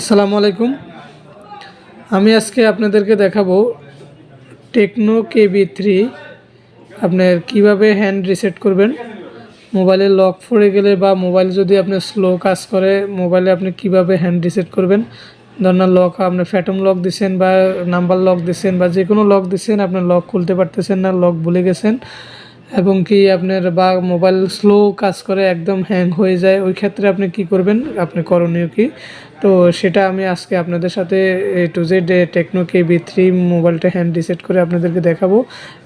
আসসালামু আলাইকুম। আমি আজকে আপনাদেরকে দেখাবো টেকনো KB3 আপনার কিভাবে হ্যান্ড রিসেট করবেন। মোবাইলে লক পড়ে গেলে বা মোবাইল যদি আপনার স্লো কাজ করে, মোবাইলে আপনি কিভাবে হ্যান্ড রিসেট করবেন। ধরুন লক আপনি ফ্যাটম লক দিচ্ছেন বা নাম্বার লক দিচ্ছেন বা যে কোনো লক দিচ্ছেন, আপনার লক খুলতে পারতেছেন না, লক ভুলে গেছেন এবং কি আপনার বা মোবাইল স্লো কাজ করে, একদম হ্যাং হয়ে যায়, ওই ক্ষেত্রে আপনি কি করবেন, আপনি করণীয় কি। তো সেটা আমি আজকে আপনাদের সাথে A to Z techno KB3 মোবাইলটা হ্যান্ড রিসেট করে আপনাদেরকে দেখাবো।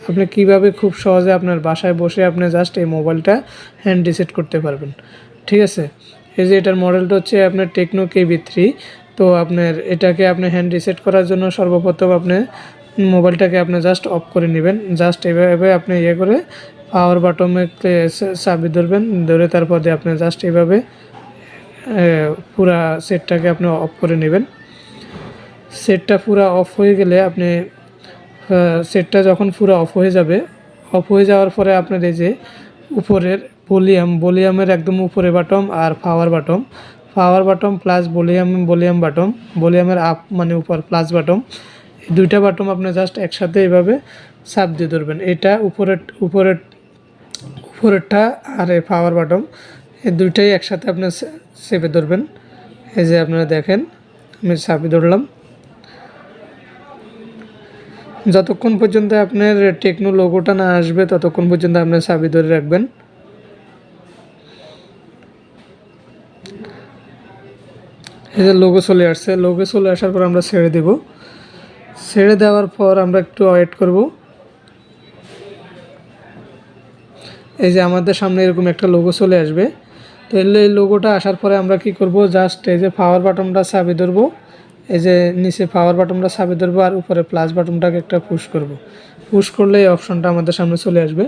আপনি কিভাবে খুব সহজে আপনার বাসায় বসে আপনি জাস্ট এই মোবাইলটা হ্যান্ড রিসেট করতে পারবেন। ঠিক আছে, এই যে এটার মডেলটা হচ্ছে আপনার টেকনো KB3। তো আপনার এটাকে আপনি হ্যান্ড রিসেট করার জন্য সর্বপ্রথম আপনি মোবাইলটাকে আপনি জাস্ট অফ করে নেবেন। জাস্ট এভাবে আপনি করে পাওয়ার বাটনে চাবি ধরবেন, ধরে তারপর দিয়ে আপনি জাস্ট এইভাবে পুরা সেটটাকে আপনি অফ করে নেবেন। সেটটা পুরা অফ হয়ে গেলে আপনি সেটটা যখন পুরো অফ হয়ে যাবে, অফ হয়ে যাওয়ার পরে আপনার এই যে উপরের ভলিউমের একদম উপরে বাটন আর power button plus volume button, ভলিউমের আপ মানে উপর প্লাস বাটন, এই দুইটা বাটন আপনি জাস্ট একসাথে এইভাবে চাপ দিয়ে ধরবেন। এটা উপরেরটা আর এই পাওয়ার বাটন, এই দুইটাই একসাথে আপনি চেপে ধরবেন। এই যে আপনারা দেখেন আমি চাপে ধরলাম। যতক্ষণ পর্যন্ত আপনার টেকনো লোগোটা না আসবে ততক্ষণ পর্যন্ত আপনি চাবি ধরে রাখবেন। এই যে লোগো চলে আসছে, লোগো চলে আসার পর আমরা ছেড়ে দেব। ছেড়ে দেওয়ার পর আমরা একটু ওয়েট করব। এই যে আমাদের সামনে এরকম একটা লোগো চলে আসবে। তো এই লোগোটা আসার পরে আমরা কি করব, জাস্ট এই যে পাওয়ার বাটনটা চাবি ধরবো, এই যে নিচে পাওয়ার বাটনটা চাবি ধরবো আর উপরে প্লাস বাটনটাকে একটা পুশ করব। পুশ করলে এই অপশনটা আমাদের সামনে চলে আসবে।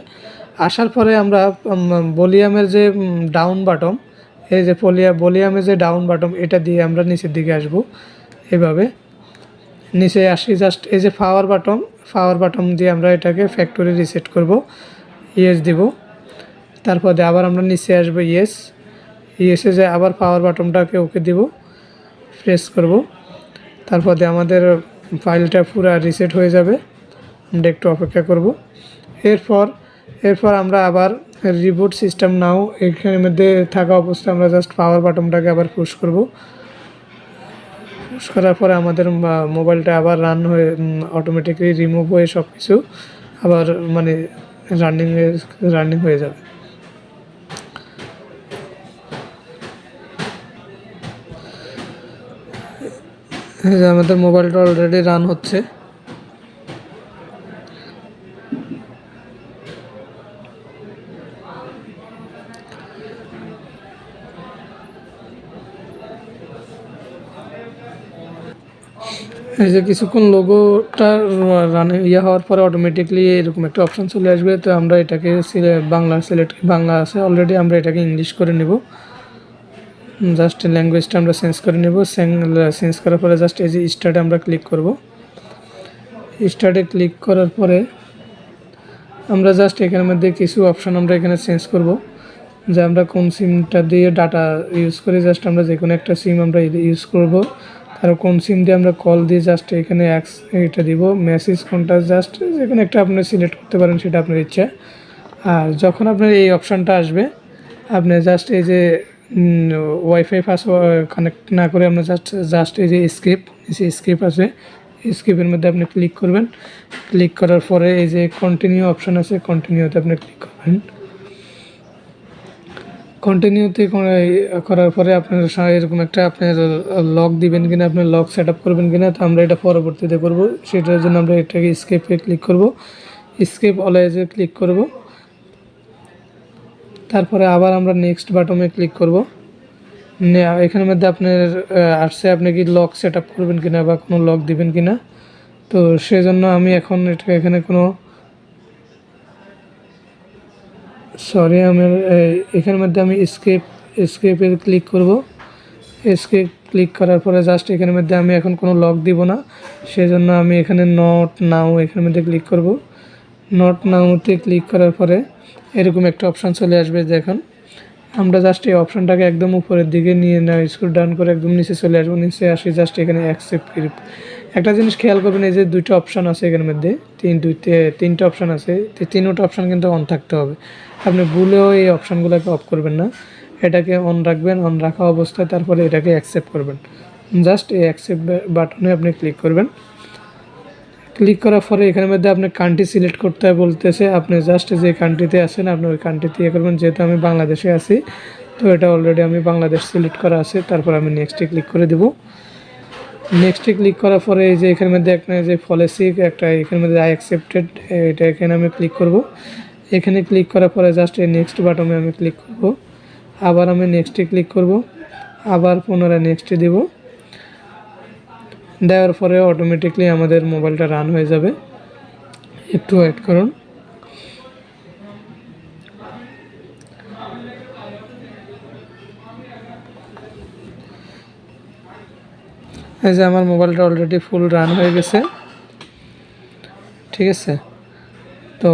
আসার পরে আমরা ভলিউমের যে ডাউন বাটন, এই যে ভলিউমের যে ডাউন বাটন, এটা দিয়ে আমরা নিচের দিকে আসব। এভাবে নিচে আসি, জাস্ট এই যে পাওয়ার বাটন দিয়ে আমরা এটাকে ফ্যাক্টরি রিসেট করব। ইয়েস দিব, তারপর দিয়ে আবার আমরা নিচে আসবো, ইয়েসে যে আবার পাওয়ার বাটনটাকে ওকে দিব, প্রেস করব। তারপর দিয়ে আমাদের ফাইলটা পুরো রিসেট হয়ে যাবে। আমরা একটু অপেক্ষা করব। এরপর আমরা আবার রিবুট সিস্টেম নাও এখানের মধ্যে থাকা অবস্থায় আমরা জাস্ট পাওয়ার বাটনটাকে আবার পুশ করব। পুশ করার পরে আমাদের মোবাইলটা আবার রান হয়ে অটোমেটিকলি রিমুভ হয়ে সব কিছু আবার মানে রানিং হয়ে যাবে। এই যে আমাদের মোবাইলটা অলরেডি রান হচ্ছে। এই যে কিছুক্ষণ লোগোটা হওয়ার পরে অটোমেটিকলি এরকম একটা অপশান চলে আসবে। তো আমরা এটাকে বাংলা আছে অলরেডি, আমরা এটাকে ইংলিশ করে নেব। জাস্ট ল্যাঙ্গুয়েজটা আমরা চেঞ্জ করে নেব। চেঞ্জ করার পরে জাস্ট এই যে স্টার্টে আমরা ক্লিক করব। স্টার্টে ক্লিক করার পরে আমরা জাস্ট এখানের মধ্যে কিছু অপশান আমরা এখানে চেঞ্জ করব, যে আমরা কোন সিমটা দিয়ে ডাটা ইউজ করি। জাস্ট আমরা যে কোনো একটা সিম আমরা ইউজ করব। আর কোন সিম দিয়ে আমরা কল দিয়ে জাস্ট এখানে এটা দিব। মেসেজ কোনটা জাস্ট যে কোনো একটা আপনি সিলেক্ট করতে পারেন, সেটা আপনার ইচ্ছা। আর যখন আপনার এই অপশানটা আসবে, আপনি জাস্ট এই যে ওয়াইফাই পাসওয়ার্ড কানেক্ট না করে আমরা জাস্ট এই যে স্কিপ আছে, স্কিপের মধ্যে আপনি ক্লিক করবেন। ক্লিক করার পরে এই যে কন্টিনিউ অপশান আছে, কন্টিনিউতে আপনি ক্লিক করবেন। কন্টিনিউতে করার পরে আপনার এরকম একটা আপনার লক দিবেন কিনা, আপনি লক সেট আপ করবেন কিনা, তো আমরা এটা পরবর্তীতে করব। সেটার জন্য আমরা এটাকে স্কেপে ক্লিক করব, স্কেপ অলওয়েজে ক্লিক করব। তারপরে আবার আমরা নেক্সট বাটনে ক্লিক করব। এখানের মধ্যে আপনার আসছে আপনি কি লক সেট আপ করবেন কিনা বা কোনো লক দিবেন কিনা। তো সেজন্য আমি এখন এখানে কোনো আমি এখানের মধ্যে আমি স্কেপে ক্লিক করব। স্কেপ ক্লিক করার পরে জাস্ট এখানের মধ্যে আমি এখন কোনো লক দিব না, সেজন্য আমি এখানে নট নাও এখানের মধ্যে ক্লিক করব। নট নাওতে ক্লিক করার পরে এরকম একটা অপশান চলে আসবে। দেখুন আমরা জাস্ট এই অপশানটাকে একদম উপরের দিকে নিয়ে না স্ক্রল ডাউন করে একদম নিচে চলে আসবো, নিচে আসি জাস্ট এখানে অ্যাকসেপ্ট করি। একটা জিনিস খেয়াল করবেন, এই যে দুইটা অপশান আছে এখানের মধ্যে, তিনটা অপশান আছে, তিনটা অপশান কিন্তু অন থাকতে হবে। আপনি ভুলেও এই অপশানগুলোকে অফ করবেন না, এটাকে অন রাখবেন। অন রাখা অবস্থায় তারপরে এটাকে অ্যাকসেপ্ট করবেন। জাস্ট এই অ্যাকসেপ্ট বাটনে আপনি ক্লিক করবেন। ক্লিক করার পরে এখানের মধ্যে আপনি কান্ট্রি সিলেক্ট করতে বলতেছে, আপনি জাস্ট যে কান্ট্রিতে আছেন আপনি ওই কান্ট্রিতে ইয়ে করবেন। যেহেতু আমি বাংলাদেশে আছি, তো এটা অলরেডি আমি বাংলাদেশ সিলেক্ট করা আছে। তারপর আমি নেক্সটে ক্লিক করে দেব। নেক্সটে ক্লিক করার পরে এই যে এখানের মধ্যে একটা যে পলিসি একটা এখানের মধ্যে আই অ্যাকসেপ্টেড, এটা এখানে আমি ক্লিক করব। এখানে ক্লিক করার পরে জাস্ট এই নেক্সট বাটনে আমি ক্লিক করব। আবার আমি নেক্সটে ক্লিক করব, আবার পুনরায় নেক্সটে দেব। দেওয়ার পরে অটোমেটিকলি আমাদের মোবাইলটা রান হয়ে যাবে। একটু ওয়েট করুন। এই যে আমার মোবাইলটা অলরেডি ফুল রান হয়ে গেছে, ঠিক আছে। তো